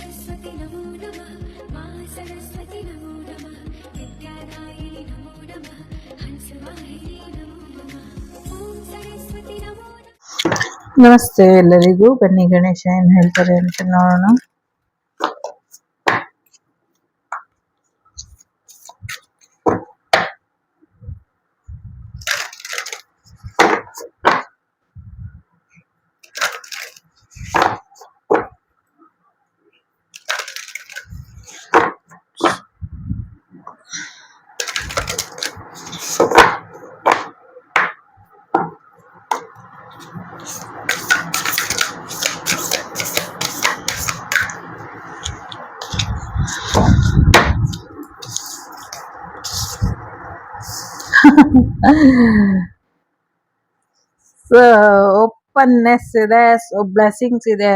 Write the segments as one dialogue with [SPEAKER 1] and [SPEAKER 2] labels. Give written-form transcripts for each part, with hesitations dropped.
[SPEAKER 1] सरस्वती नमो नमः मा सरस्वती नमो नमः विद्यादायिनी नमो नमः हंसवाहिनी नमो नमः ओम सरस्वती नमो नमः।
[SPEAKER 2] ನಮಸ್ತೆ ಎಲ್ಲರಿಗೂ. ಬನ್ನಿ ಗಣೇಶ ಏನ್ ಹೇಳ್ತಾರೆ ಅಂತ ನೋಡೋಣ. ಓಪನ್ನೆಸ್ ಇದೆ, ಬ್ಲೆಸ್ಸಿಂಗ್ಸ್ ಇದೆ.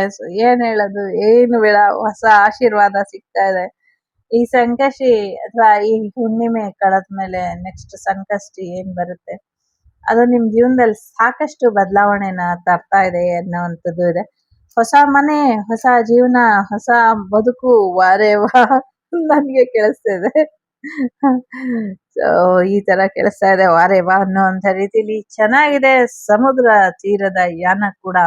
[SPEAKER 2] ಏನ್ ಹೇಳೋದು, ಏನು ಬೇಡ, ಹೊಸ ಆಶೀರ್ವಾದ ಸಿಗ್ತಾ ಇದೆ. ಈ ಸಂಕಷ್ಟಿ ಅಥವಾ ಈ ಹುಣ್ಣಿಮೆ ಕಳೆದ್ಮೇಲೆ ನೆಕ್ಸ್ಟ್ ಸಂಕಷ್ಟಿ ಏನ್ ಬರುತ್ತೆ ಅದು ನಿಮ್ ಜೀವನದಲ್ಲಿ ಸಾಕಷ್ಟು ಬದಲಾವಣೆನ ತರ್ತಾ ಇದೆ ಅನ್ನೋವಂಥದ್ದು ಇದೆ. ಹೊಸ ಮನೆ, ಹೊಸ ಜೀವನ, ಹೊಸ ಬದುಕು, ವಾರೇ ವಾ ನನ್ಗೆ ಕೇಳಿಸ್ತಾ ಇದೆ. ಸೊ ಈ ತರ ಕೇಳಿಸ್ತಾ ಇದೆ, ವಾರೇ ವಾ ಅನ್ನೋಂಥ ರೀತಿಲಿ ಚೆನ್ನಾಗಿದೆ. ಸಮುದ್ರ ತೀರದ ಯಾನ ಕೂಡ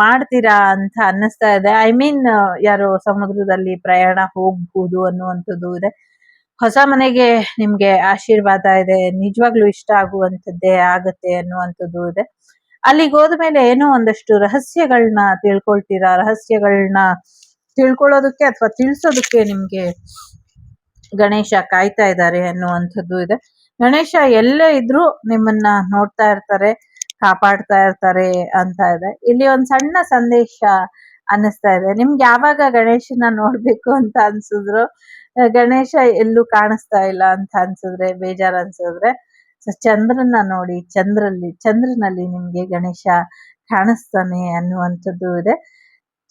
[SPEAKER 2] ಮಾಡ್ತೀರಾ ಅಂತ ಅನ್ನಿಸ್ತಾ ಇದೆ. ಐ ಮೀನ್ ಯಾರು ಸಮುದ್ರದಲ್ಲಿ ಪ್ರಯಾಣ ಹೋಗ್ಬೋದು ಅನ್ನುವಂಥದ್ದು ಇದೆ. ಹೊಸ ಮನೆಗೆ ನಿಮ್ಗೆ ಆಶೀರ್ವಾದ ಇದೆ, ನಿಜವಾಗ್ಲೂ ಇಷ್ಟ ಆಗುವಂಥದ್ದೇ ಆಗತ್ತೆ ಅನ್ನುವಂಥದ್ದು ಇದೆ. ಅಲ್ಲಿಗೆ ಹೋದ್ಮೇಲೆ ಏನೋ ಒಂದಷ್ಟು ರಹಸ್ಯಗಳನ್ನ ತಿಳ್ಕೊಳ್ತೀರಾ. ರಹಸ್ಯಗಳನ್ನ ತಿಳ್ಕೊಳ್ಳೋದಕ್ಕೆ ಅಥವಾ ತಿಳಿಸೋದಕ್ಕೆ ನಿಮ್ಗೆ ಗಣೇಶ ಕಾಯ್ತಾ ಇದ್ದಾರೆ ಅನ್ನುವಂಥದ್ದು ಇದೆ. ಗಣೇಶ ಎಲ್ಲೇ ಇದ್ರು ನಿಮ್ಮನ್ನ ನೋಡ್ತಾ ಇರ್ತಾರೆ, ಕಾಪಾಡ್ತಾ ಇರ್ತಾರೆ ಅಂತ ಇದೆ. ಇಲ್ಲಿ ಒಂದ್ ಸಣ್ಣ ಸಂದೇಶ ಅನ್ನಿಸ್ತಾ ಇದೆ. ನಿಮ್ಗೆ ಯಾವಾಗ ಗಣೇಶನ ನೋಡ್ಬೇಕು ಅಂತ ಅನ್ಸಿದ್ರು, ಗಣೇಶ ಎಲ್ಲೂ ಕಾಣಿಸ್ತಾ ಇಲ್ಲ ಅಂತ ಅನ್ಸಿದ್ರೆ, ಬೇಜಾರ್ ಅನ್ಸಿದ್ರೆ ಚಂದ್ರನ ನೋಡಿ, ಚಂದ್ರನಲ್ಲಿ ನಿಮ್ಗೆ ಗಣೇಶ ಕಾಣಿಸ್ತಾನೆ ಅನ್ನುವಂಥದ್ದು ಇದೆ.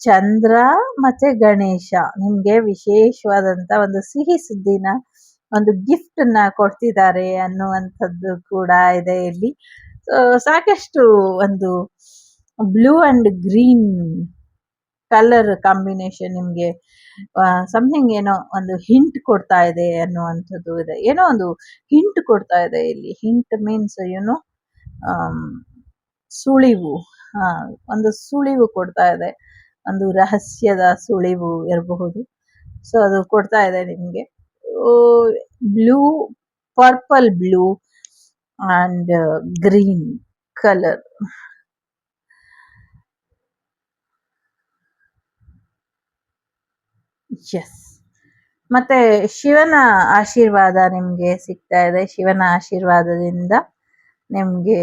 [SPEAKER 2] ಚಂದ್ರ ಮತ್ತೆ ಗಣೇಶ ನಿಮ್ಗೆ ವಿಶೇಷವಾದಂತ ಒಂದು ಸಿಹಿ ಸುದ್ದಿನ, ಒಂದು ಗಿಫ್ಟ್ ನ ಕೊಡ್ತಿದ್ದಾರೆ ಅನ್ನುವಂಥದ್ದು ಕೂಡ ಇದೆ ಇಲ್ಲಿ. ಸಾಕಷ್ಟು ಒಂದು blue and green colour combination ನಿಮ್ಗೆ ಸಮಥಿಂಗ್ ಏನೋ ಒಂದು ಹಿಂಟ್ ಕೊಡ್ತಾ ಇದೆ ಅನ್ನುವಂಥದ್ದು ಇದೆ. ಏನೋ ಒಂದು ಹಿಂಟ್ ಕೊಡ್ತಾ ಇದೆ ಇಲ್ಲಿ. ಹಿಂಟ್ ಮೀನ್ಸ್ ಏನೋ ಸುಳಿವು, ಒಂದು ಸುಳಿವು ಕೊಡ್ತಾ ಇದೆ. ಒಂದು ರಹಸ್ಯದ ಸುಳಿವು ಇರಬಹುದು. ಸೊ ಅದು ಕೊಡ್ತಾ ಇದೆ ನಿಮ್ಗೆ. Blue, purple blue and green colour. Yes, ಮತ್ತೆ ಶಿವನ ಆಶೀರ್ವಾದ ನಿಮ್ಗೆ ಸಿಗ್ತಾ ಇದೆ. ಶಿವನ ಆಶೀರ್ವಾದದಿಂದ ನಿಮ್ಗೆ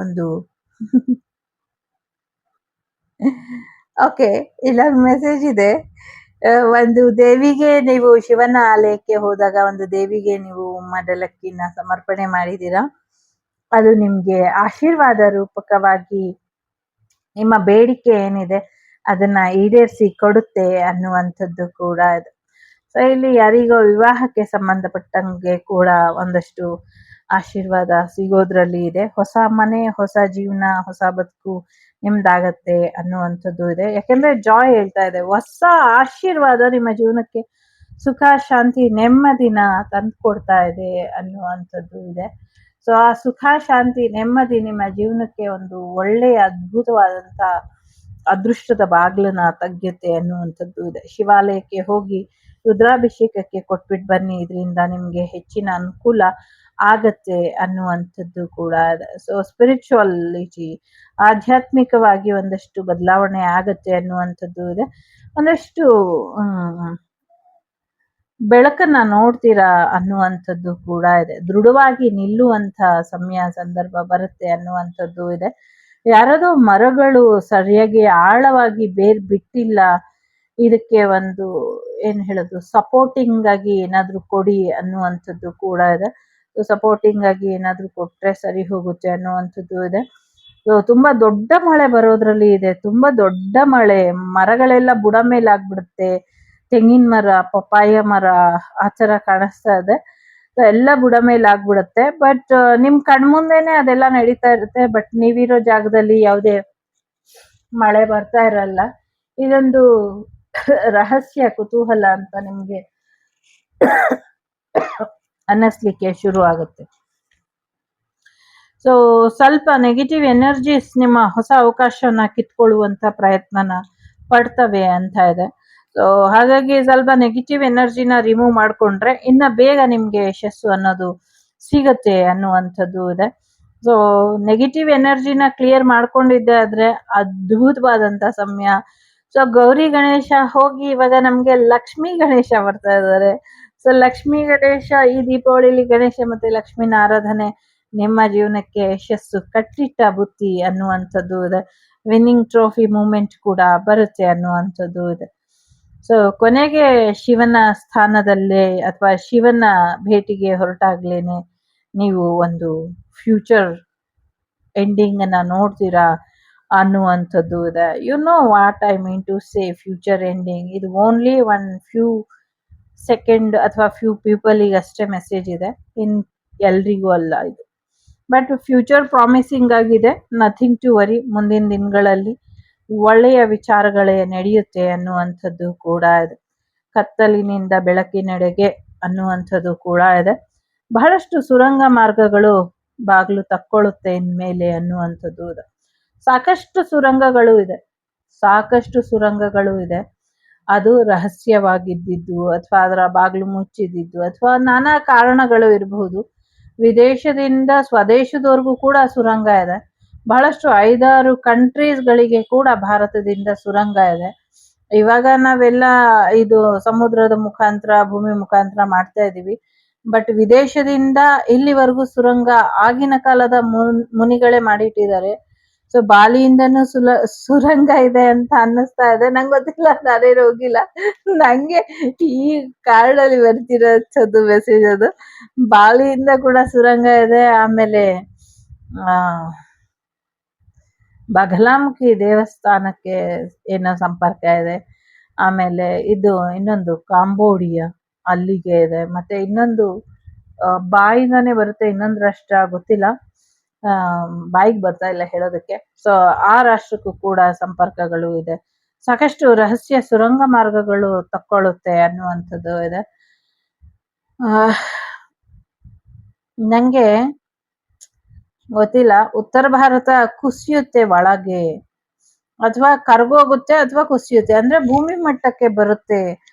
[SPEAKER 2] ಒಂದು ಓಕೆ, ಇಲ್ಲೊಂದು ಮೆಸೇಜ್ ಇದೆ. ಒಂದು ದೇವಿಗೆ ನೀವು ಶಿವನ ಆಲಯಕ್ಕೆ ಹೋದಾಗ ಒಂದು ದೇವಿಗೆ ನೀವು ಮಡಲಕ್ಕಿನ ಸಮರ್ಪಣೆ ಮಾಡಿದೀರಾ, ಅದು ನಿಮ್ಗೆ ಆಶೀರ್ವಾದ ರೂಪಕವಾಗಿ ನಿಮ್ಮ ಬೇಡಿಕೆ ಏನಿದೆ ಅದನ್ನ ಈಡೇರಿಸಿ ಕೊಡುತ್ತೆ ಅನ್ನುವಂಥದ್ದು ಕೂಡ ಇದೆ. ಸೊ ಇಲ್ಲಿ ಯಾರಿಗೋ ವಿವಾಹಕ್ಕೆ ಸಂಬಂಧಪಟ್ಟಂಗೆ ಕೂಡ ಒಂದಷ್ಟು ಆಶೀರ್ವಾದ ಸಿಗೋದ್ರಲ್ಲಿ ಇದೆ. ಹೊಸ ಮನೆ, ಹೊಸ ಜೀವನ, ಹೊಸ ಬದುಕು ನಿಮ್ದಾಗತ್ತೆ ಅನ್ನುವಂಥದ್ದು ಇದೆ. ಯಾಕೆಂದ್ರೆ ಜಾಯ್ ಹೇಳ್ತಾ ಇದೆ, ಹೊಸ ಆಶೀರ್ವಾದ ನಿಮ್ಮ ಜೀವನಕ್ಕೆ ಸುಖ, ಶಾಂತಿ, ನೆಮ್ಮದಿನ ತಂದು ಕೊಡ್ತಾ ಇದೆ ಅನ್ನುವಂಥದ್ದು ಇದೆ. ಸೊ ಆ ಸುಖ, ಶಾಂತಿ, ನೆಮ್ಮದಿ ನಿಮ್ಮ ಜೀವನಕ್ಕೆ ಒಂದು ಒಳ್ಳೆಯ ಅದ್ಭುತವಾದಂತ ಅದೃಷ್ಟದ ಬಾಗಿಲನ್ನ ತೆಗೆಯುತ್ತೆ ಅನ್ನುವಂಥದ್ದು ಇದೆ. ಶಿವಾಲಯಕ್ಕೆ ಹೋಗಿ ರುದ್ರಾಭಿಷೇಕಕ್ಕೆ ಕೊಟ್ಬಿಟ್ಟು ಬನ್ನಿ, ಇದರಿಂದ ನಿಮ್ಗೆ ಹೆಚ್ಚಿನ ಅನುಕೂಲ ಆಗತ್ತೆ ಅನ್ನುವಂಥದ್ದು ಕೂಡ ಇದೆ. ಸೊ ಸ್ಪಿರಿಚುವಾಲಿಟಿ, ಆಧ್ಯಾತ್ಮಿಕವಾಗಿ ಒಂದಷ್ಟು ಬದಲಾವಣೆ ಆಗತ್ತೆ ಅನ್ನುವಂಥದ್ದು ಇದೆ. ಒಂದಷ್ಟು ಬೆಳಕನ್ನ ನೋಡ್ತೀರಾ ಅನ್ನುವಂಥದ್ದು ಕೂಡ ಇದೆ. ದೃಢವಾಗಿ ನಿಲ್ಲುವಂತ ಸಮಯ, ಸಂದರ್ಭ ಬರುತ್ತೆ ಅನ್ನುವಂಥದ್ದು ಇದೆ. ಯಾರದೋ ಮರಗಳು ಸರಿಯಾಗಿ ಆಳವಾಗಿ ಬೇರ್ ಬಿಟ್ಟಿಲ್ಲ, ಇದಕ್ಕೆ ಒಂದು ಏನ್ ಹೇಳೋದು, ಸಪೋರ್ಟಿಂಗ್ ಆಗಿ ಏನಾದ್ರೂ ಕೊಡಿ ಅನ್ನುವಂಥದ್ದು ಕೂಡ ಇದೆ. ಸಪೋರ್ಟಿಂಗ್ ಆಗಿ ಏನಾದ್ರೂ ಕೊಟ್ರೆ ಸರಿ ಹೋಗುತ್ತೆ ಅನ್ನುವಂಥದ್ದು ಇದೆ. ತುಂಬಾ ದೊಡ್ಡ ಮಳೆ ಬರೋದ್ರಲ್ಲಿ ಇದೆ. ತುಂಬಾ ದೊಡ್ಡ ಮಳೆ, ಮರಗಳೆಲ್ಲ ಬುಡ ಮೇಲೆ ಆಗ್ಬಿಡುತ್ತೆ. ತೆಂಗಿನ ಮರ, ಪಪ್ಪಾಯ ಮರ ಆ ತರ ಕಾಣಿಸ್ತಾ ಇದೆ. ಎಲ್ಲ ಬುಡ ಮೇಲೆ ಆಗ್ಬಿಡುತ್ತೆ. ಬಟ್ ನಿಮ್ ಕಣ್ಮುಂದೆನೆ ಅದೆಲ್ಲ ನಡೀತಾ ಇರುತ್ತೆ. ಬಟ್ ನೀವಿರೋ ಜಾಗದಲ್ಲಿ ಯಾವುದೇ ಮಳೆ ಬರ್ತಾ ಇರಲ್ಲ. ಇದೊಂದು ರಹಸ್ಯ ಕುತೂಹಲ ಅಂತ ನಿಮ್ಗೆ ಅನ್ನಿಸ್ಲಿಕ್ಕೆ ಶುರು ಆಗುತ್ತೆ. ಸೊ ಸ್ವಲ್ಪ ನೆಗೆಟಿವ್ ಎನರ್ಜೀಸ್ ನಿಮ್ಮ ಹೊಸ ಅವಕಾಶವನ್ನ ಕಿತ್ಕೊಳ್ಳುವಂತ ಪ್ರಯತ್ನನ ಪಡ್ತವೆ ಅಂತ ಇದೆ. ಸೊ ಹಾಗಾಗಿ ಸ್ವಲ್ಪ ನೆಗೆಟಿವ್ ಎನರ್ಜಿನ ರಿಮೂವ್ ಮಾಡ್ಕೊಂಡ್ರೆ ಇನ್ನ ಬೇಗ ನಿಮ್ಗೆ ಯಶಸ್ಸು ಅನ್ನೋದು ಸಿಗತ್ತೆ ಅನ್ನುವಂಥದ್ದು ಇದೆ. ಸೊ ನೆಗೆಟಿವ್ ಎನರ್ಜಿನ ಕ್ಲಿಯರ್ ಮಾಡ್ಕೊಂಡಿದ್ದೆ ಆದ್ರೆ ಅದ್ಭುತವಾದಂತ ಸಮಯ. ಸೊ ಗೌರಿ ಗಣೇಶ ಹೋಗಿ ಇವಾಗ ನಮ್ಗೆ ಲಕ್ಷ್ಮೀ ಗಣೇಶ ಬರ್ತಾ ಇದ್ದಾರೆ. ಸೊ ಲಕ್ಷ್ಮೀ ಗಣೇಶ ಈ ದೀಪಾವಳಿಲಿ ಗಣೇಶ ಮತ್ತೆ ಲಕ್ಷ್ಮೀನ ಆರಾಧನೆ ನಿಮ್ಮ ಜೀವನಕ್ಕೆ ಯಶಸ್ಸು ಕಟ್ಟಿಟ್ಟ ಬುತ್ತಿ ಅನ್ನುವಂಥದ್ದು ಇದೆ. ವಿನ್ನಿಂಗ್ ಟ್ರೋಫಿ ಮೂಮೆಂಟ್ ಕೂಡ ಬರುತ್ತೆ ಅನ್ನುವಂಥದ್ದು ಇದೆ. ಸೊ ಕೊನೆಗೆ ಶಿವನ ಸ್ಥಾನದಲ್ಲೇ ಅಥವಾ ಶಿವನ ಭೇಟಿಗೆ ಹೊರಟಾಗ್ಲೇನೆ ನೀವು ಒಂದು ಫ್ಯೂಚರ್ ಎಂಡಿಂಗ್ ಅನ್ನ ನೋಡ್ತೀರಾ ಅನ್ನುವಂಥದ್ದು ಇದೆ. You know what I mean to say future ending. ಇದು ಓನ್ಲಿ ಒನ್ ಫ್ಯೂ ಸೆಕೆಂಡ್ ಅಥವಾ ಫ್ಯೂ ಪೀಪಲ್ಗೆ ಅಷ್ಟೇ ಮೆಸೇಜ್ ಇದೆ, ಇನ್ ಎಲ್ರಿಗೂ ಅಲ್ಲ ಇದು. ಬಟ್ ಫ್ಯೂಚರ್ ಪ್ರಾಮಿಸಿಂಗ್ ಆಗಿದೆ, ನಥಿಂಗ್ ಟು ವರಿ. ಮುಂದಿನ ದಿನಗಳಲ್ಲಿ ಒಳ್ಳೆಯ ವಿಚಾರಗಳೇ ನಡೆಯುತ್ತೆ ಅನ್ನುವಂಥದ್ದು ಕೂಡ ಇದೆ. ಕತ್ತಲಿನಿಂದ ಬೆಳಕಿನೆಡೆಗೆ ಅನ್ನುವಂಥದ್ದು ಕೂಡ ಇದೆ. ಬಹಳಷ್ಟು ಸುರಂಗ ಮಾರ್ಗಗಳು ಬಾಗಿಲು ತಕ್ಕೊಳ್ಳುತ್ತೆ ಇನ್ಮೇಲೆ ಅನ್ನುವಂಥದ್ದು ಇದೆ. ಸಾಕಷ್ಟು ಸುರಂಗಗಳು ಇದೆ. ಅದು ರಹಸ್ಯವಾಗಿದ್ದಿದ್ದು ಅಥವಾ ಅದರ ಬಾಗಿಲು ಮುಚ್ಚಿದ್ದು ಅಥವಾ ನಾನಾ ಕಾರಣಗಳು ಇರಬಹುದು. ವಿದೇಶದಿಂದ ಸ್ವದೇಶದವರೆಗೂ ಕೂಡ ಸುರಂಗ ಇದೆ. ಬಹಳಷ್ಟು 5-6 ಕಂಟ್ರೀಸ್ಗಳಿಗೆ ಕೂಡ ಭಾರತದಿಂದ ಸುರಂಗ ಇದೆ. ಇವಾಗ ನಾವೆಲ್ಲ ಇದು ಸಮುದ್ರದ ಮುಖಾಂತರ ಭೂಮಿ ಮುಖಾಂತರ ಮಾಡ್ತಾ ಇದೀವಿ. ಬಟ್ ವಿದೇಶದಿಂದ ಇಲ್ಲಿವರೆಗೂ ಸುರಂಗ ಆಗಿನ ಕಾಲದ ಮುನಿಗಳೇ ಮಾಡಿಟ್ಟಿದ್ದಾರೆ. ಸೊ ಬಾಲಿಯಿಂದನೂ ಸುರಂಗ ಇದೆ ಅಂತ ಅನ್ನಿಸ್ತಾ ಇದೆ. ನಂಗೆ ಗೊತ್ತಿಲ್ಲ, ನಾನೇನು ಹೋಗಿಲ್ಲ. ನಂಗೆ ಈ ಕಾರ್ಡಲ್ಲಿ ಬರ್ತಿರೋದು ಮೆಸೇಜ್ ಅದು. ಬಾಲಿಯಿಂದ ಕೂಡ ಸುರಂಗ ಇದೆ. ಆಮೇಲೆ ಬಗಲಾಮುಖಿ ದೇವಸ್ಥಾನಕ್ಕೆ ಏನೋ ಸಂಪರ್ಕ ಇದೆ. ಆಮೇಲೆ ಇದು ಇನ್ನೊಂದು ಕಾಂಬೋಡಿಯಾ ಅಲ್ಲಿಗೆ ಇದೆ. ಮತ್ತೆ ಇನ್ನೊಂದು ಬಾಯಿಗಾನೆ ಬರುತ್ತೆ, ಇನ್ನೊಂದು ರಾಷ್ಟ್ರ ಗೊತ್ತಿಲ್ಲ, ಬಾಯಿಗೆ ಬರ್ತಾ ಇಲ್ಲ ಹೇಳೋದಕ್ಕೆ. ಸೊ ಆ ರಾಷ್ಟ್ರಕ್ಕೂ ಕೂಡ ಸಂಪರ್ಕಗಳು ಇದೆ. ಸಾಕಷ್ಟು ರಹಸ್ಯ ಸುರಂಗ ಮಾರ್ಗಗಳು ತಕ್ಕೊಳ್ಳುತ್ತೆ ಅನ್ನುವಂಥದ್ದು ಇದೆ. ನಂಗೆ ಗೊತ್ತಿಲ್ಲ, ಉತ್ತರ ಭಾರತ ಕುಸಿಯುತ್ತೆ ಒಳಗೆ ಅಥವಾ ಕರ್ಗೋಗುತ್ತೆ ಅಥವಾ ಕುಸಿಯುತ್ತೆ, ಅಂದ್ರೆ ಭೂಮಿ ಮಟ್ಟಕ್ಕೆ ಬರುತ್ತೆ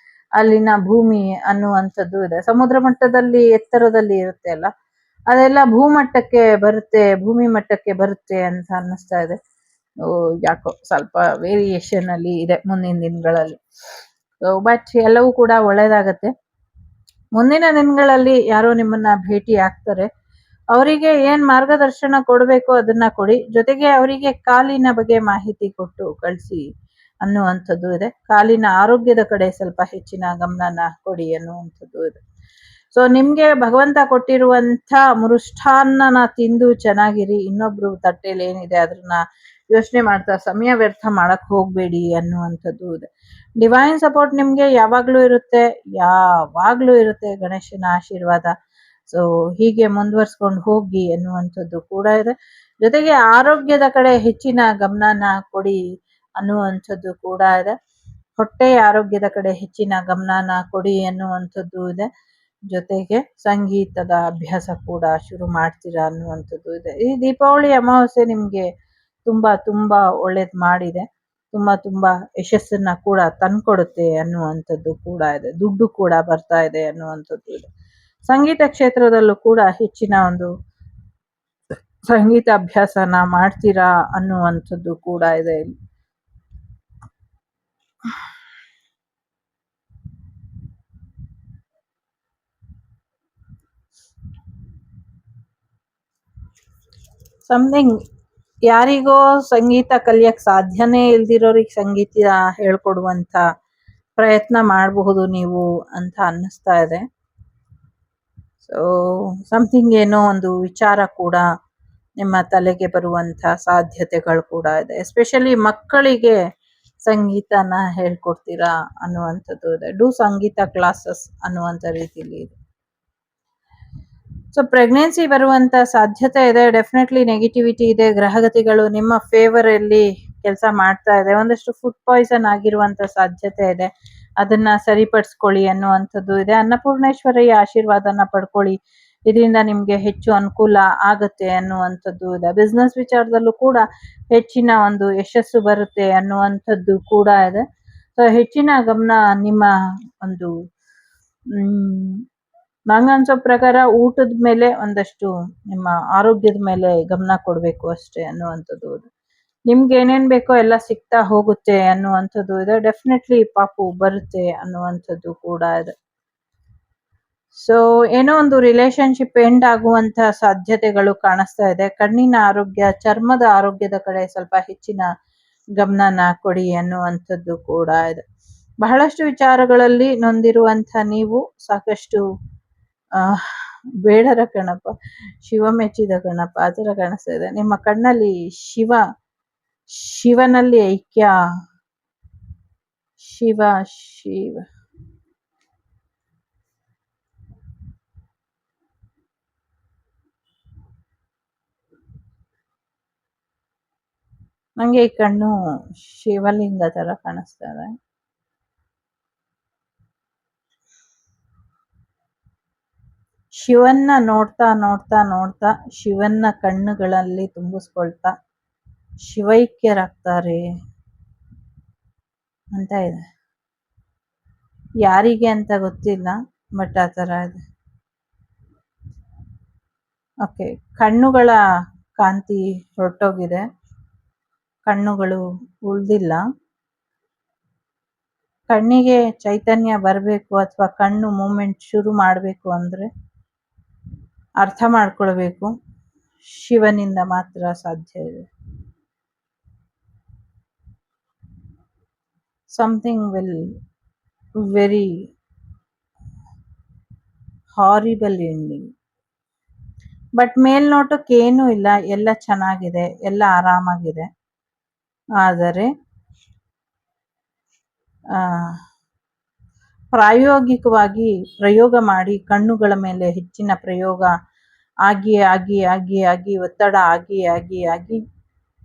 [SPEAKER 2] ಅಲ್ಲಿನ ಭೂಮಿ ಅನ್ನುವಂಥದ್ದು ಇದೆ. ಸಮುದ್ರ ಮಟ್ಟದಲ್ಲಿ ಎತ್ತರದಲ್ಲಿ ಇರುತ್ತೆ ಅಲ್ಲ, ಅದೆಲ್ಲ ಭೂಮಿ ಮಟ್ಟಕ್ಕೆ ಬರುತ್ತೆ ಅಂತ ಅನ್ನಿಸ್ತಾ ಇದೆ. ಯಾಕೋ ಸ್ವಲ್ಪ ವೇರಿಯೇಷನ್ ಅಲ್ಲಿ ಇದೆ ಮುಂದಿನ ದಿನಗಳಲ್ಲಿ. ಬಟ್ ಎಲ್ಲವೂ ಕೂಡ ಒಳ್ಳೇದಾಗತ್ತೆ. ಮುಂದಿನ ದಿನಗಳಲ್ಲಿ ಯಾರೋ ನಿಮ್ಮನ್ನ ಭೇಟಿ ಆಗ್ತಾರೆ, ಅವರಿಗೆ ಏನ್ ಮಾರ್ಗದರ್ಶನ ಕೊಡಬೇಕು ಅದನ್ನ ಕೊಡಿ. ಜೊತೆಗೆ ಅವರಿಗೆ ಕಾಲಿನ ಬಗ್ಗೆ ಮಾಹಿತಿ ಕೊಟ್ಟು ಕಳಿಸಿ ಅನ್ನುವಂಥದ್ದು ಇದೆ. ಕಾಲಿನ ಆರೋಗ್ಯದ ಕಡೆ ಸ್ವಲ್ಪ ಹೆಚ್ಚಿನ ಗಮನನ ಕೊಡಿ ಅನ್ನುವಂಥದ್ದು ಇದೆ. ಸೊ ನಿಮ್ಗೆ ಭಗವಂತ ಕೊಟ್ಟಿರುವಂತ ಮೃಷ್ಟಾನ್ನ ತಿಂದು ಚೆನ್ನಾಗಿರಿ. ಇನ್ನೊಬ್ರು ತಟ್ಟೆಯಲ್ಲಿ ಏನಿದೆ ಅದನ್ನ ಯೋಚನೆ ಮಾಡ್ತಾ ಸಮಯ ವ್ಯರ್ಥ ಮಾಡಕ್ ಹೋಗ್ಬೇಡಿ ಅನ್ನುವಂಥದ್ದು ಇದೆ. ಡಿವೈನ್ ಸಪೋರ್ಟ್ ನಿಮ್ಗೆ ಯಾವಾಗ್ಲೂ ಇರುತ್ತೆ ಗಣೇಶನ ಆಶೀರ್ವಾದ. ಸೊ ಹೀಗೆ ಮುಂದುವರ್ಸ್ಕೊಂಡು ಹೋಗಿ ಅನ್ನುವಂಥದ್ದು ಕೂಡ ಇದೆ. ಜೊತೆಗೆ ಆರೋಗ್ಯದ ಕಡೆ ಹೆಚ್ಚಿನ ಗಮನನ ಕೊಡಿ ಅನ್ನುವಂಥದ್ದು ಕೂಡ ಇದೆ. ಹೊಟ್ಟೆಯ ಆರೋಗ್ಯದ ಕಡೆ ಹೆಚ್ಚಿನ ಗಮನನ ಕೊಡಿ ಅನ್ನುವಂಥದ್ದು ಇದೆ. ಜೊತೆಗೆ ಸಂಗೀತದ ಅಭ್ಯಾಸ ಕೂಡ ಶುರು ಮಾಡ್ತೀರಾ ಅನ್ನುವಂಥದ್ದು ಇದೆ. ಈ ದೀಪಾವಳಿ ಅಮಾವಾಸ್ಯೆ ನಿಮ್ಗೆ ತುಂಬಾ ಒಳ್ಳೇದ್ ಮಾಡಿದೆ. ತುಂಬಾ ಯಶಸ್ಸನ್ನ ಕೂಡ ತಂದ್ಕೊಡುತ್ತೆ ಅನ್ನುವಂಥದ್ದು ಕೂಡ ಇದೆ. ದುಡ್ಡು ಕೂಡ ಬರ್ತಾ ಇದೆ ಅನ್ನುವಂಥದ್ದು ಇದೆ. ಸಂಗೀತ ಕ್ಷೇತ್ರದಲ್ಲೂ ಕೂಡ ಹೆಚ್ಚಿನ ಒಂದು ಸಂಗೀತ ಅಭ್ಯಾಸನ ಮಾಡ್ತೀರಾ ಅನ್ನುವಂಥದ್ದು ಕೂಡ ಇದೆ. ಸಮಥಿಂಗ್ ಯಾರಿಗೋ ಸಂಗೀತ ಕಲಿಯಕ್ ಸಾಧ್ಯನೇ ಇಲ್ದಿರೋರಿಗೆ ಸಂಗೀತ ಹೇಳ್ಕೊಡುವಂತ ಪ್ರಯತ್ನ ಮಾಡಬಹುದು ನೀವು ಅಂತ ಅನ್ನಿಸ್ತಾ ಇದೆ. ಸೊ ಸಮಥಿಂಗ್ ಏನೋ ಒಂದು ವಿಚಾರ ಕೂಡ ನಿಮ್ಮ ತಲೆಗೆ ಬರುವಂತ ಸಾಧ್ಯತೆಗಳು ಕೂಡ ಇದೆ. ಎಸ್ಪೆಷಲಿ ಮಕ್ಕಳಿಗೆ ಸಂಗೀತನ ಹೇಳ್ಕೊಡ್ತೀರಾ ಅನ್ನುವಂಥದ್ದು ಇದೆ. ಡೂ ಸಂಗೀತ ಕ್ಲಾಸಸ್ ಅನ್ನುವಂಥ ರೀತಿಯಲ್ಲಿ ಇದೆ. ಸೊ ಪ್ರೆಗ್ನೆನ್ಸಿ ಬರುವಂತ ಸಾಧ್ಯತೆ ಇದೆ. ಡೆಫಿನೆಟ್ಲಿ ನೆಗೆಟಿವಿಟಿ ಇದೆ. ಗ್ರಹಗತಿಗಳು ನಿಮ್ಮ ಫೇವರ್ ಅಲ್ಲಿ ಕೆಲಸ ಮಾಡ್ತಾ ಇದೆ. ಒಂದಷ್ಟು ಫುಡ್ ಪಾಯ್ಸನ್ ಆಗಿರುವಂತ ಸಾಧ್ಯತೆ ಇದೆ. ಅದನ್ನ ಸರಿಪಡಿಸ್ಕೊಳ್ಳಿ ಅನ್ನುವಂಥದ್ದು ಇದೆ. ಅನ್ನಪೂರ್ಣೇಶ್ವರಿಯ ಆಶೀರ್ವಾದನ ಪಡ್ಕೊಳ್ಳಿ, ಇದರಿಂದ ನಿಮ್ಗೆ ಹೆಚ್ಚು ಅನುಕೂಲ ಆಗುತ್ತೆ ಅನ್ನುವಂಥದ್ದು ಇದೆ. ಬಿಸ್ನೆಸ್ ವಿಚಾರದಲ್ಲೂ ಕೂಡ ಹೆಚ್ಚಿನ ಒಂದು ಯಶಸ್ಸು ಬರುತ್ತೆ ಅನ್ನುವಂಥದ್ದು ಕೂಡ ಇದೆ. ಸೊ ಹೆಚ್ಚಿನ ಗಮನ ನಿಮ್ಮ ಒಂದು ನಂಗನ್ಸೋ ಪ್ರಕಾರ ಊಟದ ಮೇಲೆ, ಒಂದಷ್ಟು ನಿಮ್ಮ ಆರೋಗ್ಯದ ಮೇಲೆ ಗಮನ ಕೊಡ್ಬೇಕು ಅಷ್ಟೇ ಅನ್ನುವಂಥದ್ದು. ನಿಮ್ಗೆ ಏನೇನ್ ಬೇಕೋ ಎಲ್ಲ ಸಿಗ್ತಾ ಹೋಗುತ್ತೆ ಅನ್ನುವಂಥದ್ದು ಇದೆ. ಡೆಫಿನೆಟ್ಲಿ ಪಾಪು ಬರುತ್ತೆ ಅನ್ನುವಂಥದ್ದು ಕೂಡ ಇದೆ. ಸೊ ಏನೋ ಒಂದು ರಿಲೇಶನ್ಶಿಪ್ ಎಂಡ್ ಆಗುವಂತ ಸಾಧ್ಯತೆಗಳು ಕಾಣಿಸ್ತಾ ಇದೆ. ಕಣ್ಣಿನ ಆರೋಗ್ಯ, ಚರ್ಮದ ಆರೋಗ್ಯದ ಕಡೆ ಸ್ವಲ್ಪ ಹೆಚ್ಚಿನ ಗಮನನ ಕೊಡಿ ಅನ್ನುವಂಥದ್ದು ಕೂಡ ಇದೆ. ಬಹಳಷ್ಟು ವಿಚಾರಗಳಲ್ಲಿ ನೊಂದಿರುವಂತ ನೀವು ಸಾಕಷ್ಟು ಬೇಡರ ಗಣಪ, ಶಿವ ಮೆಚ್ಚಿದ ಗಣಪ ಆ ಥರ ಕಾಣಿಸ್ತಾ ಇದೆ. ನಿಮ್ಮ ಕಣ್ಣಲ್ಲಿ ಶಿವನಲ್ಲಿ ಐಕ್ಯ, ಶಿವ ಶಿವ ನಂಗೆ ಈ ಕಣ್ಣು ಶಿವಲಿಂಗ ತರ ಕಾಣಿಸ್ತಾ ಇದೆ. ಶಿವನ್ನ ನೋಡ್ತಾ ನೋಡ್ತಾ ನೋಡ್ತಾ, ಶಿವನ್ನ ಕಣ್ಣುಗಳಲ್ಲಿ ತುಂಬಿಸ್ಕೊಳ್ತಾ ಶಿವೈಕ್ಯರಾಗ್ತಾರೆ ಅಂತ ಇದೆ. ಯಾರಿಗೆ ಅಂತ ಗೊತ್ತಿಲ್ಲ, ಬಟ್ ಆ ಥರ ಇದೆ. ಓಕೆ, ಕಣ್ಣುಗಳ ಕಾಂತಿ ಹೊರಟೋಗಿದೆ, ಕಣ್ಣುಗಳು ಉಳ್ದಿಲ್ಲ. ಕಣ್ಣಿಗೆ ಚೈತನ್ಯ ಬರಬೇಕು ಅಥವಾ ಕಣ್ಣು ಮೂಮೆಂಟ್ ಶುರು ಮಾಡಬೇಕು ಅಂದ್ರೆ ಅರ್ಥ ಮಾಡ್ಕೊಳ್ಬೇಕು, ಶಿವನಿಂದ ಮಾತ್ರ ಸಾಧ್ಯ ಇದೆ. Something will very horrible ending. But ಮೇಲ್ನೋಟಕ್ಕೆ ಏನೂ ಇಲ್ಲ, ಎಲ್ಲ ಚೆನ್ನಾಗಿದೆ, ಎಲ್ಲ ಆರಾಮಾಗಿದೆ. ಆದರೆ ಪ್ರಾಯೋಗಿಕವಾಗಿ ಪ್ರಯೋಗ ಮಾಡಿ, ಕಣ್ಣುಗಳ ಮೇಲೆ ಹೆಚ್ಚಿನ ಪ್ರಯೋಗ ಆಗಿ ಆಗಿ ಆಗಿ ಆಗಿ ಒತ್ತಡ ಆಗಿ ಆಗಿ ಆಗಿ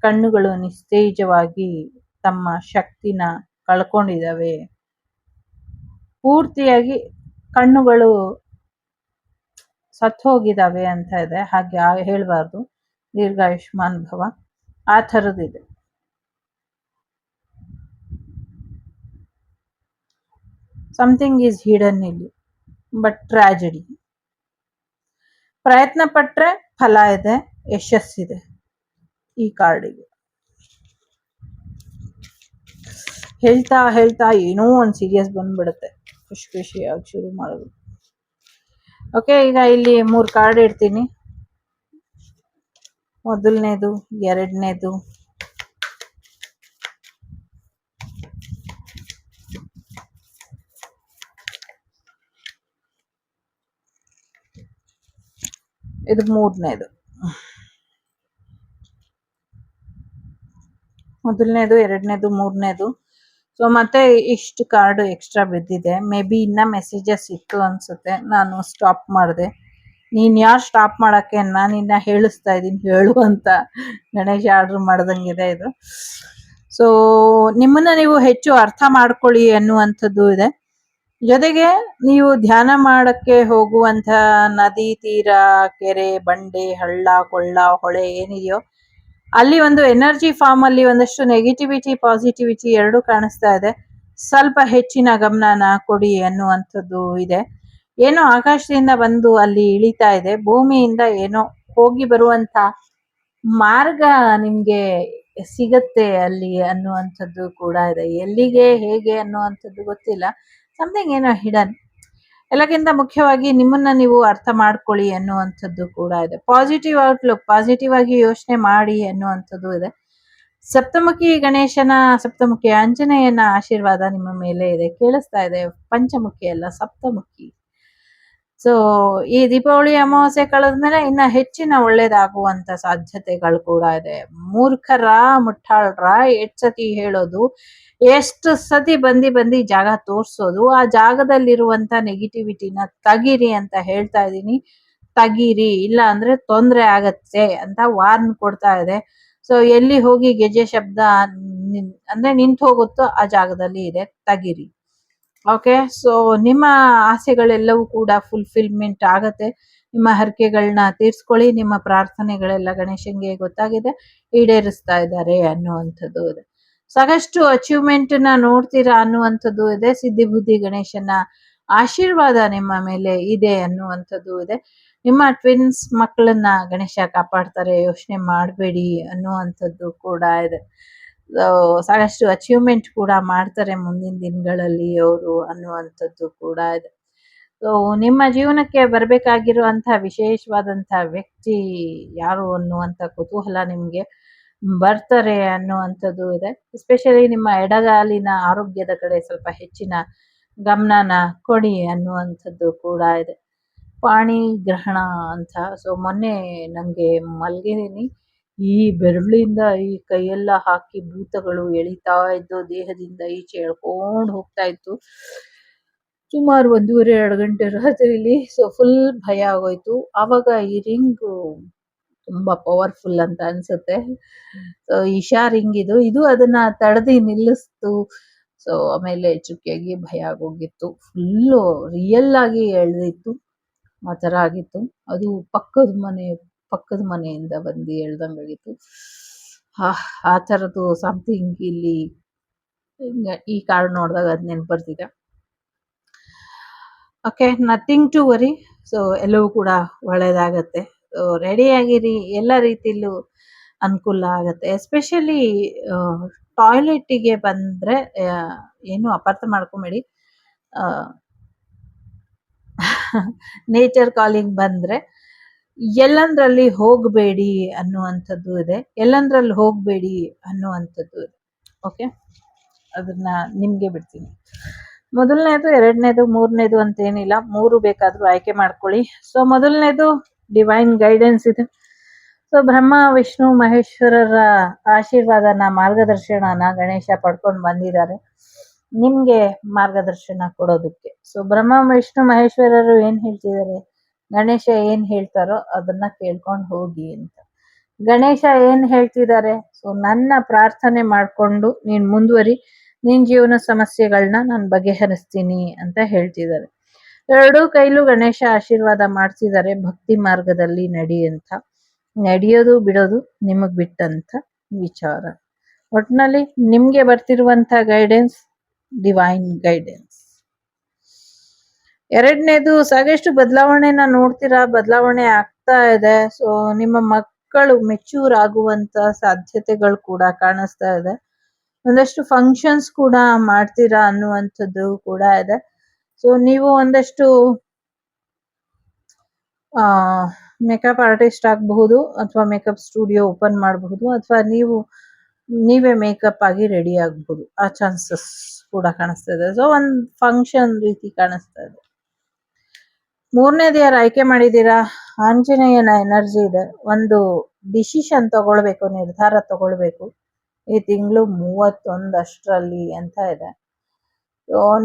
[SPEAKER 2] ಕಣ್ಣುಗಳು ನಿಸ್ತೇಜವಾಗಿ ತಮ್ಮ ಶಕ್ತಿನ ಕಳ್ಕೊಂಡಿದ್ದಾವೆ. ಪೂರ್ತಿಯಾಗಿ ಕಣ್ಣುಗಳು ಸತ್ತು ಹೋಗಿದ್ದಾವೆ ಅಂತ ಇದೆ. ಹಾಗೆ ಹೇಳ್ಬಾರ್ದು, ದೀರ್ಘಾಯುಷ್ಮಾನ್ ಭವ, ಆ ಥರದ್ದಿದೆ. ಸಮಥಿಂಗ್ ಈಸ್ ಹಿಡನ್ ಇಲ್ಲಿ, ಬಟ್ ಟ್ರಾಜಿಡಿ. ಪ್ರಯತ್ನ ಪಟ್ರೆ ಫಲ ಇದೆ, ಯಶಸ್ಸಿದೆ ಈ ಕಾರ್ಡಿಗೆ. ಹೇಳ್ತಾ ಹೇಳ್ತಾ ಏನೋ ಒಂದು ಸೀರಿಯಸ್ ಬಂದ್ಬಿಡುತ್ತೆ, ಖುಷಿ ಖುಷಿಯಾಗಿ ಶುರು ಮಾಡೋದು. ಓಕೆ, ಈಗ ಇಲ್ಲಿ 3 ಕಾರ್ಡ್ ಇಡ್ತೀನಿ. ಮೊದಲನೇದು, ಎರಡನೇದು, ಇದು ಮೂರನೇದು. ಮೊದಲನೇದು, ಎರಡನೇದು, ಮೂರನೇದು. ಸೊ ಮತ್ತೆ ಇಷ್ಟು ಕಾರ್ಡ್ ಎಕ್ಸ್ಟ್ರಾ ಬಿದ್ದಿದೆ. ಮೇ ಬಿ ಇನ್ನ ಮೆಸೇಜಸ್ ಇತ್ತು ಅನ್ಸುತ್ತೆ, ನಾನು ಸ್ಟಾಪ್ ಮಾಡಿದೆ. ನೀನ್ ಯಾರು ಸ್ಟಾಪ್ ಮಾಡಕ್ಕೆ, ನಾನು ಇನ್ನ ಹೇಳಿಸ್ತಾ ಇದ್ದೀನಿ, ಹೇಳು ಅಂತ ಗಣೇಶ ಆರ್ಡರ್ ಮಾಡ್ದಂಗಿದೆ ಇದು. ಸೊ ನಿಮ್ಮನ್ನ ನೀವು ಹೆಚ್ಚು ಅರ್ಥ ಮಾಡ್ಕೊಳ್ಳಿ ಅನ್ನುವಂಥದ್ದು ಇದೆ. ಜೊತೆಗೆ ನೀವು ಧ್ಯಾನ ಮಾಡಕ್ಕೆ ಹೋಗುವಂತ ನದಿ ತೀರ, ಕೆರೆ, ಬಂಡೆ, ಹಳ್ಳ, ಕೊಳ್ಳ, ಹೊಳೆ ಏನಿದೆಯೋ ಅಲ್ಲಿ ಒಂದು ಎನರ್ಜಿ ಫಾರ್ಮ್ ಅಲ್ಲಿ ಒಂದಷ್ಟು ನೆಗೆಟಿವಿಟಿ, ಪಾಸಿಟಿವಿಟಿ ಎರಡೂ ಕಾಣಿಸ್ತಾ ಇದೆ. ಸ್ವಲ್ಪ ಹೆಚ್ಚಿನ ಗಮನನ ಕೊಡಿ ಅನ್ನುವಂಥದ್ದು ಇದೆ. ಏನೋ ಆಕಾಶದಿಂದ ಬಂದು ಅಲ್ಲಿ ಇಳಿತಾ ಇದೆ, ಭೂಮಿಯಿಂದ ಏನೋ ಹೋಗಿ ಬರುವಂತ ಮಾರ್ಗ ನಿಮ್ಗೆ ಸಿಗತ್ತೆ ಅಲ್ಲಿ ಅನ್ನುವಂಥದ್ದು ಕೂಡ ಇದೆ. ಎಲ್ಲಿಗೆ, ಹೇಗೆ ಅನ್ನುವಂಥದ್ದು ಗೊತ್ತಿಲ್ಲ. ಸಮಥಿಂಗ್ ಏನೋ ಹಿಡನ್. ಎಲ್ಲಕ್ಕಿಂತ ಮುಖ್ಯವಾಗಿ ನಿಮ್ಮನ್ನ ನೀವು ಅರ್ಥ ಮಾಡ್ಕೊಳ್ಳಿ ಅನ್ನುವಂಥದ್ದು ಕೂಡ ಇದೆ. ಪಾಸಿಟಿವ್ ಔಟ್ಲುಕ್, ಪಾಸಿಟಿವ್ ಆಗಿ ಯೋಚನೆ ಮಾಡಿ ಅನ್ನುವಂಥದ್ದು ಇದೆ. ಸಪ್ತಮುಖಿ ಗಣೇಶನ, ಸಪ್ತಮುಖಿ ಆಂಜನೇಯನ ಆಶೀರ್ವಾದ ನಿಮ್ಮ ಮೇಲೆ ಇದೆ. ಕೇಳಿಸ್ತಾ ಇದೆ, ಪಂಚಮುಖಿ ಅಲ್ಲ, ಸಪ್ತಮುಖಿ. ಸೊ ಈ ದೀಪಾವಳಿ ಅಮಾವಾಸ್ಯೆ ಕಳೆದ್ಮೇಲೆ ಇನ್ನ ಹೆಚ್ಚಿನ ಒಳ್ಳೇದಾಗುವಂತ ಸಾಧ್ಯತೆಗಳು ಕೂಡ ಇದೆ. ಮೂರ್ಖರ, ಮುಟ್ಟಾಳ್ರ 8 ಸತಿ ಹೇಳೋದು, ಎಷ್ಟು ಸತಿ ಬಂದಿ ಜಾಗ ತೋರ್ಸೋದು, ಆ ಜಾಗದಲ್ಲಿರುವಂತ ನೆಗೆಟಿವಿಟಿನ ತೆಗೀರಿ ಅಂತ ಹೇಳ್ತಾ ಇದ್ದೀನಿ. ತೆಗೀರಿ, ಇಲ್ಲ ಅಂದ್ರೆ ತೊಂದರೆ ಆಗತ್ತೆ ಅಂತ ವಾರ್ನ್ ಕೊಡ್ತಾ ಇದೆ. ಸೊ ಎಲ್ಲಿ ಹೋಗಿ ಗೆಜ್ಜೆ ಶಬ್ದ ಅಂದ್ರೆ ನಿಂತು ಹೋಗುತ್ತೋ ಆ ಜಾಗದಲ್ಲಿ ಇದೆ, ತೆಗೀರಿ. ಓಕೆ, ಸೊ ನಿಮ್ಮ ಆಸೆಗಳೆಲ್ಲವೂ ಕೂಡ ಫುಲ್ಫಿಲ್ಮೆಂಟ್ ಆಗತ್ತೆ. ನಿಮ್ಮ ಹರಕೆಗಳನ್ನ ತೀರ್ಸ್ಕೊಳ್ಳಿ. ನಿಮ್ಮ ಪ್ರಾರ್ಥನೆಗಳೆಲ್ಲ ಗಣೇಶನ್ಗೆ ಗೊತ್ತಾಗಿದೆ, ಈಡೇರಿಸ್ತಾ ಇದ್ದಾರೆ ಅನ್ನುವಂಥದ್ದು ಇದೆ. ಸಾಕಷ್ಟು ಅಚೀವ್ಮೆಂಟ್ ನ ನೋಡ್ತೀರಾ ಅನ್ನುವಂಥದ್ದು ಇದೆ. ಸಿದ್ಧಿಬುದ್ಧಿ ಗಣೇಶನ ಆಶೀರ್ವಾದ ನಿಮ್ಮ ಮೇಲೆ ಇದೆ ಅನ್ನುವಂಥದ್ದು ಇದೆ. ನಿಮ್ಮ ಟ್ವಿನ್ಸ್ ಮಕ್ಕಳನ್ನ ಗಣೇಶ ಕಾಪಾಡ್ತಾರೆ, ಯೋಚನೆ ಮಾಡಬೇಡಿ ಅನ್ನುವಂಥದ್ದು ಕೂಡ ಇದೆ. ಸಾಕಷ್ಟು ಅಚೀವ್ಮೆಂಟ್ ಕೂಡ ಮಾಡ್ತಾರೆ ಮುಂದಿನ ದಿನಗಳಲ್ಲಿ ಅವರು ಅನ್ನುವಂಥದ್ದು ಕೂಡ ಇದೆ. ಸೊ ನಿಮ್ಮ ಜೀವನಕ್ಕೆ ಬರಬೇಕಾಗಿರುವಂತಹ ವಿಶೇಷವಾದಂತಹ ವ್ಯಕ್ತಿ ಯಾರು ಅನ್ನುವಂಥ ಕುತೂಹಲ ನಿಮ್ಗೆ ಬರ್ತಾರೆ ಅನ್ನುವಂಥದ್ದು ಇದೆ. ಎಸ್ಪೆಷಲಿ ನಿಮ್ಮ ಎಡಗಾಲಿನ ಆರೋಗ್ಯದ ಕಡೆ ಸ್ವಲ್ಪ ಹೆಚ್ಚಿನ ಗಮನನ ಕೊಡಿ ಅನ್ನುವಂಥದ್ದು ಕೂಡ ಇದೆ. ಪಾಣಿ ಗ್ರಹಣ ಅಂತ. ಸೊ ಮೊನ್ನೆ ನಂಗೆ ಮಲ್ಗಿದೀನಿ, ಈ ಬೆರಳಿಂದ ಈ ಕೈಯೆಲ್ಲ ಹಾಕಿ ಭೂತಗಳು ಎಳಿತಾ ಇದ್ದು ದೇಹದಿಂದ ಈಚೆ ಎಳ್ಕೊಂಡು ಹೋಗ್ತಾ ಇತ್ತು. ಸುಮಾರು 1:30-2 ಗಂಟೆ ರಾತ್ರಿಲಿ. ಸೊ ಫುಲ್ ಭಯ ಆಗೋಯ್ತು. ಆವಾಗ ಈ ರಿಂಗು ತುಂಬಾ ಪವರ್ಫುಲ್ ಅಂತ ಅನ್ಸುತ್ತೆ. ಸೊ ಇಶಾ ರಿಂಗ್ ಇದು ಅದನ್ನ ತಡೆದಿ ನಿಲ್ಲಿಸ್ತು. ಸೊ ಆಮೇಲೆ ಎಚ್ಚರಿಕೆಯಾಗಿ ಭಯ ಆಗೋಗಿತ್ತು. ಫುಲ್ಲು ರಿಯಲ್ ಆಗಿ ಎಳ್ದಿತ್ತು, ಆ ಥರ ಆಗಿತ್ತು. ಅದು ಪಕ್ಕದ ಮನೆಯಿಂದ ಬಂದು ಎಳ್ದಂಗಾಗಿತ್ತು. ಆ ಥರದ್ದು ಸಮಥಿಂಗ್ ಇಲ್ಲಿ ಈ ಕಾರ್ಡ್ ನೋಡಿದಾಗ ಅದು ನೆನಪು ಬರ್ತಿದೆ. Okay, nothing to worry. So ಎಲ್ಲವೂ ಕೂಡ ಒಳ್ಳೇದಾಗತ್ತೆ. ರೆಡಿ ಆಗಿರಿ, ಎಲ್ಲ ರೀತಿಯಲ್ಲೂ ಅನುಕೂಲ ಆಗತ್ತೆ. ಎಸ್ಪೆಷಲಿ ಟಾಯ್ಲೆಟಿಗೆ ಬಂದ್ರೆ ಏನು ಅಪಾರ್ಥ ಮಾಡ್ಕೊಂಬೇಡಿ. ನೇಚರ್ ಕಾಲಿಂಗ್ ಬಂದ್ರೆ ಎಲ್ಲಂದ್ರಲ್ಲಿ ಹೋಗಬೇಡಿ ಅನ್ನುವಂಥದ್ದು ಇದೆ. ಎಲ್ಲಂದ್ರಲ್ಲಿ ಹೋಗಬೇಡಿ ಅನ್ನುವಂಥದ್ದು ಇದೆ. ಓಕೆ, ಅದನ್ನ ನಿಮ್ಗೆ ಬಿಡ್ತೀನಿ. ಮೊದಲನೇದು, ಎರಡನೇದು, ಮೂರನೇದು ಅಂತ ಏನಿಲ್ಲ, 3 ಬೇಕಾದ್ರೂ ಆಯ್ಕೆ ಮಾಡ್ಕೊಳ್ಳಿ. ಸೊ ಮೊದಲನೇದು ಡಿವೈನ್ ಗೈಡೆನ್ಸ್ ಇದೆ. ಸೊ ಬ್ರಹ್ಮ ವಿಷ್ಣು ಮಹೇಶ್ವರರ ಆಶೀರ್ವಾದನ, ಮಾರ್ಗದರ್ಶನನ ಗಣೇಶ ಪಡ್ಕೊಂಡು ಬಂದಿದ್ದಾರೆ ನಿಮ್ಗೆ ಮಾರ್ಗದರ್ಶನ ಕೊಡೋದಕ್ಕೆ. ಸೊ ಬ್ರಹ್ಮ ವಿಷ್ಣು ಮಹೇಶ್ವರರು ಏನ್ ಹೇಳ್ತಿದ್ದಾರೆ, ಗಣೇಶ ಏನ್ ಹೇಳ್ತಾರೋ ಅದನ್ನ ಕೇಳ್ಕೊಂಡು ಹೋಗಿ ಅಂತ. ಗಣೇಶ ಏನ್ ಹೇಳ್ತಿದ್ದಾರೆ, ಸೊ ನನ್ನ ಪ್ರಾರ್ಥನೆ ಮಾಡ್ಕೊಂಡು ನೀನ್ ಮುಂದುವರಿ, ನಿನ್ ಜೀವನ ಸಮಸ್ಯೆಗಳನ್ನ ನಾನು ಬಗೆಹರಿಸ್ತೀನಿ ಅಂತ ಹೇಳ್ತಿದ್ದಾರೆ. 2 ಕೈಲೂ ಗಣೇಶ ಆಶೀರ್ವಾದ ಮಾಡ್ತಿದ್ದಾರೆ, ಭಕ್ತಿ ಮಾರ್ಗದಲ್ಲಿ ನಡಿ ಅಂತ. ನಡೆಯೋದು ಬಿಡೋದು ನಿಮಗ್ ಬಿಟ್ಟಂತ ವಿಚಾರ. ಒಟ್ನಲ್ಲಿ ನಿಮ್ಗೆ ಬರ್ತಿರುವಂತ ಗೈಡೆನ್ಸ್ ಡಿವೈನ್ ಗೈಡೆನ್ಸ್. ಎರಡನೇದು, ಸಾಕಷ್ಟು ಬದಲಾವಣೆನ ನೋಡ್ತೀರಾ, ಬದಲಾವಣೆ ಆಗ್ತಾ ಇದೆ. ಸೊ ನಿಮ್ಮ ಮಕ್ಕಳು ಮೆಚೂರ್ ಆಗುವಂತ ಸಾಧ್ಯತೆಗಳು ಕೂಡ ಕಾಣಿಸ್ತಾ ಇದೆ. ಒಂದಷ್ಟು ಫಂಕ್ಷನ್ಸ್ ಕೂಡ ಮಾಡ್ತೀರಾ ಅನ್ನುವಂಥದ್ದು ಕೂಡ ಇದೆ. ಸೊ ನೀವು ಒಂದಷ್ಟು ಮೇಕಪ್ ಆರ್ಟಿಸ್ಟ್ ಆಗಬಹುದು, ಅಥವಾ ಮೇಕಪ್ ಸ್ಟುಡಿಯೋ ಓಪನ್ ಮಾಡಬಹುದು, ಅಥವಾ ನೀವೇ ಮೇಕಪ್ ಆಗಿ ರೆಡಿ ಆಗಬಹುದು. ಆ ಚಾನ್ಸಸ್ ಕೂಡ ಕಾಣಿಸ್ತಾ ಇದೆ. ಸೊ ಒಂದ್ ಫಂಕ್ಷನ್ ರೀತಿ ಕಾಣಿಸ್ತಾ ಇದೆ. ಮೂರನೇದು ಯಾರು ಆಯ್ಕೆ ಮಾಡಿದೀರಾ, ಆಂಜನೇಯನ ಎನರ್ಜಿ ಇದೆ. ಒಂದು ಡಿಸಿಷನ್ ತಗೊಳ್ಬೇಕು, ನಿರ್ಧಾರ ತಗೊಳ್ಬೇಕು ಈ ತಿಂಗಳು 31 ಅಷ್ಟರಲ್ಲಿ ಅಂತ ಇದೆ.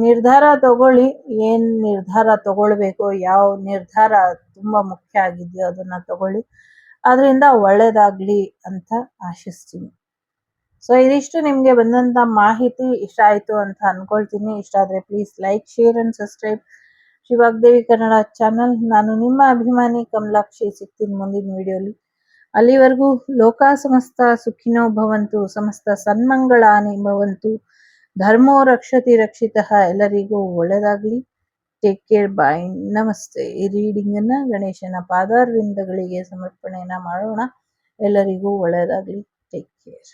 [SPEAKER 2] ನಿರ್ಧಾರ ತಗೊಳ್ಳಿ. ಏನ್ ನಿರ್ಧಾರ ತಗೊಳ್ಬೇಕು, ಯಾವ ನಿರ್ಧಾರ ತುಂಬಾ ಮುಖ್ಯ ಆಗಿದೆಯೋ ಅದನ್ನ ತಗೊಳ್ಳಿ. ಅದರಿಂದ ಒಳ್ಳೇದಾಗ್ಲಿ ಅಂತ ಆಶಿಸ್ತೀನಿ. ಸೊ ಇದಿಷ್ಟು ನಿಮ್ಗೆ ಬಂದಂತ ಮಾಹಿತಿ ಇಷ್ಟ ಆಯ್ತು ಅಂತ ಅನ್ಕೊಳ್ತೀನಿ. ಇಷ್ಟ ಆದ್ರೆ please like, share and subscribe Shri Vagdevi Kannada channel. ನಾನು ನಿಮ್ಮ ಅಭಿಮಾನಿ ಕಮಲಾಕ್ಷಿ. ಸಿಗ್ತೀನಿ ಮುಂದಿನ ವಿಡಿಯೋಲಿ. ಅಲ್ಲಿವರೆಗೂ ಲೋಕ ಸಮಸ್ತ ಸುಖಿನೋ ಭವಂತು, ಸಮಸ್ತ ಸನ್ಮಂಗಳಾನಿ ಭವಂತು, ಧರ್ಮೋ ರಕ್ಷತಿ ರಕ್ಷಿತಃ. ಎಲ್ಲರಿಗೂ ಒಳ್ಳೇದಾಗ್ಲಿ. ಟೇಕ್ ಕೇರ್, ಬಾಯ್, ನಮಸ್ತೆ. ಈ ರೀಡಿಂಗ್ ಅನ್ನ ಗಣೇಶನ ಪಾದಾರವಿಂದಗಳಿಗೆ ಸಮರ್ಪಣೆಯನ್ನ ಮಾಡೋಣ. ಎಲ್ಲರಿಗೂ ಒಳ್ಳೇದಾಗ್ಲಿ. Take care.